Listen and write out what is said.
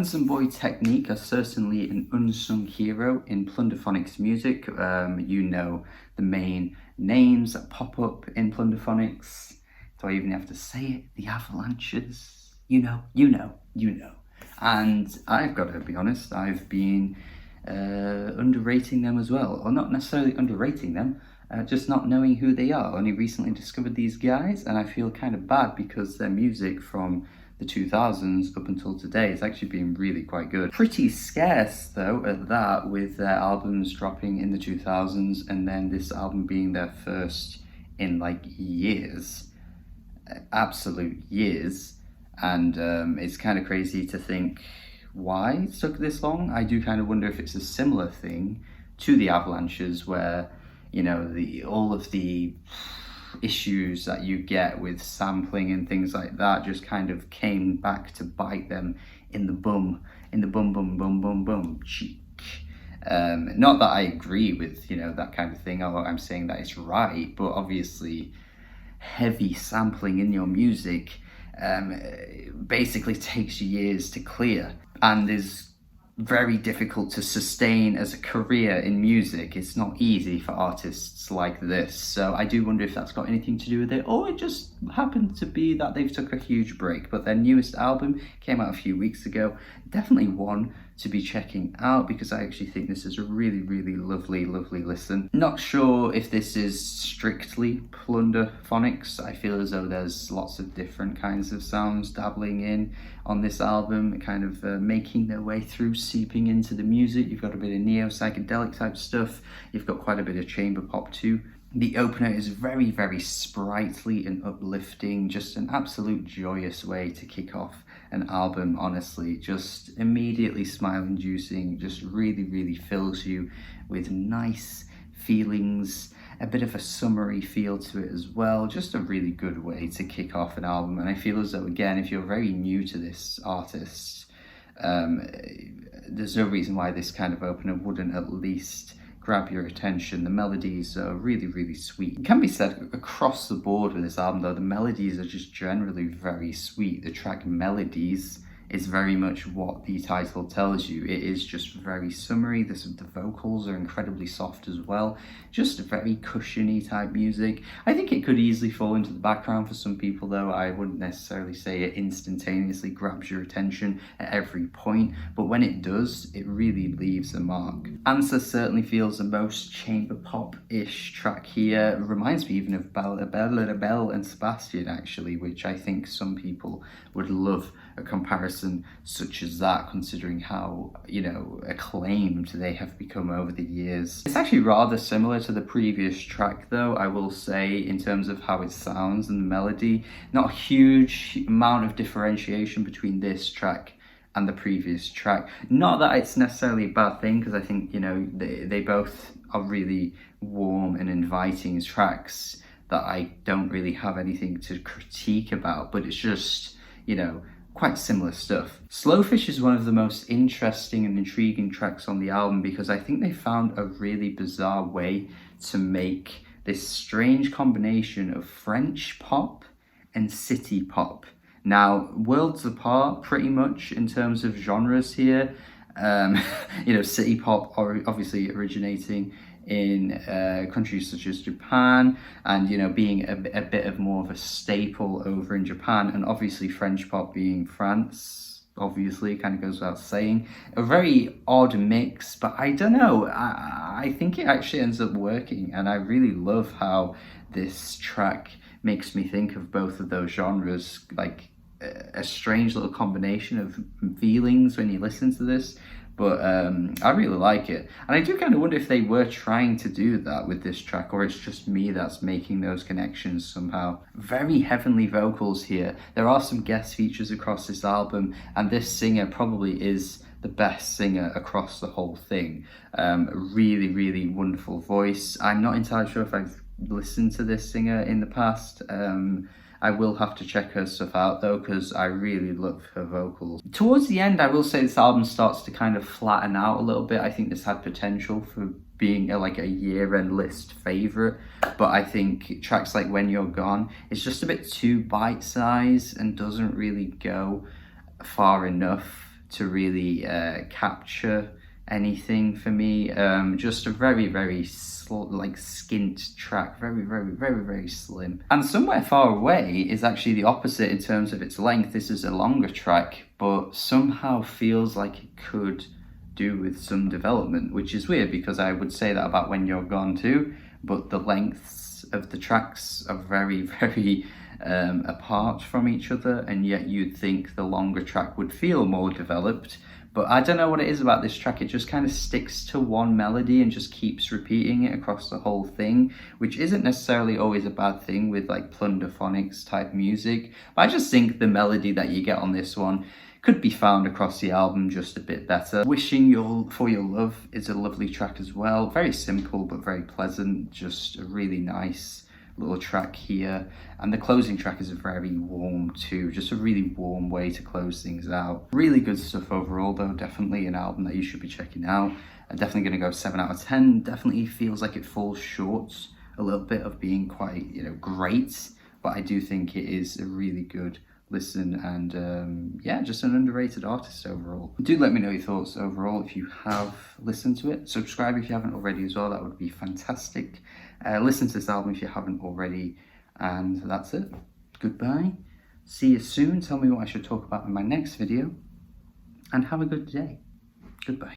Handsomeboy technique are certainly an unsung hero in Plunderphonics music. You know the main names that pop up in Plunderphonics. Do I even have to say it? The Avalanches. You know. And I've got to be honest, I've been underrating them as well. Or not necessarily underrating them, just not knowing who they are. Only recently discovered these guys, and I feel kind of bad because their music from the 2000s up until today has actually been really quite good. Pretty scarce though at that, with their albums dropping in the 2000s and then this album being their first in like years, absolute years. And it's kind of crazy to think why it took this long. I do kind of wonder if it's a similar thing to the Avalanches, where, you know, all of the issues that you get with sampling and things like that just kind of came back to bite them in the bum cheek. Not that I agree with, you know, that kind of thing, or I'm saying that it's right, but obviously heavy sampling in your music basically takes years to clear and is very difficult to sustain as a career in music. It's not easy for artists like this. So I do wonder if that's got anything to do with it, or it just happened to be that they've took a huge break. But their newest album came out a few weeks ago. Definitely one to be checking out, because I actually think this is a really, really lovely listen. Not sure if this is strictly Plunderphonics. I feel as though there's lots of different kinds of sounds dabbling in on this album, kind of making their way through, seeping into the music. You've got a bit of neo-psychedelic type stuff. You've got quite a bit of chamber pop too. The opener is very, very sprightly and uplifting, just an absolute joyous way to kick off an album, honestly. Just immediately smile-inducing, just really, really fills you with nice feelings, a bit of a summery feel to it as well. Just a really good way to kick off an album. And I feel as though, again, if you're very new to this artist, there's no reason why this kind of opener wouldn't at least grab your attention. The melodies are really, really sweet. It can be said across the board with this album though, the melodies are just generally very sweet. The track Melodies is very much what the title tells you. It is just very summery. The vocals are incredibly soft as well. Just very cushiony type music. I think it could easily fall into the background for some people though. I wouldn't necessarily say it instantaneously grabs your attention at every point, but when it does, it really leaves a mark. Answer certainly feels the most chamber pop-ish track here. It reminds me even of Belle and Sebastian actually, which I think some people would love a comparison such as that, considering how, you know, acclaimed they have become over the years. It's actually rather similar to the previous track though, I will say, in terms of how it sounds and the melody. Not a huge amount of differentiation between this track and the previous track. Not that it's necessarily a bad thing, because I think, you know, they both are really warm and inviting tracks that I don't really have anything to critique about, but it's just, you know, quite similar stuff. Slowfish is one of the most interesting and intriguing tracks on the album, because I think they found a really bizarre way to make this strange combination of French pop and city pop. Now, worlds apart pretty much in terms of genres here. You know, city pop obviously originating in countries such as Japan, and, you know, being a bit of more of a staple over in Japan, and obviously French pop being France, obviously, kind of goes without saying. A very odd mix, but I don't know, I think it actually ends up working, and I really love how this track makes me think of both of those genres, like a strange little combination of feelings when you listen to this. But I really like it. And I do kind of wonder if they were trying to do that with this track, or it's just me that's making those connections somehow. Very heavenly vocals here. There are some guest features across this album, and this singer probably is the best singer across the whole thing. Really, really wonderful voice. I'm not entirely sure if I've listened to this singer in the past. I will have to check her stuff out though, because I really love her vocals. Towards the end, I will say this album starts to kind of flatten out a little bit. I think this had potential for being like a year-end list favourite, but I think tracks like When You're Gone is just a bit too bite-sized and doesn't really go far enough to really capture anything for me. Just a very, very like skint track, very slim. And Somewhere Far Away is actually the opposite in terms of its length. This is a longer track, but somehow feels like it could do with some development, which is weird because I would say that about When You're Gone too, but the lengths of the tracks are very apart from each other, and yet you'd think the longer track would feel more developed. But I don't know what it is about this track, it just kind of sticks to one melody and just keeps repeating it across the whole thing, which isn't necessarily always a bad thing with like Plunderphonics type music. But I just think the melody that you get on this one could be found across the album just a bit better. Wishing for Your Love is a lovely track as well. Very simple but very pleasant, just a really nice little track here. And the closing track is very warm too, just a really warm way to close things out. Really good stuff overall though, definitely an album that you should be checking out. I'm definitely going to go 7 out of 10. Definitely feels like it falls short a little bit of being quite, great, but I do think it is a really good listen, and yeah, just an underrated artist overall. Do let me know your thoughts overall if you have listened to it. Subscribe if you haven't already as well, that would be fantastic. Listen to this album if you haven't already, and that's it. Goodbye, see you soon. Tell me what I should talk about in my next video, and have a good day. Goodbye.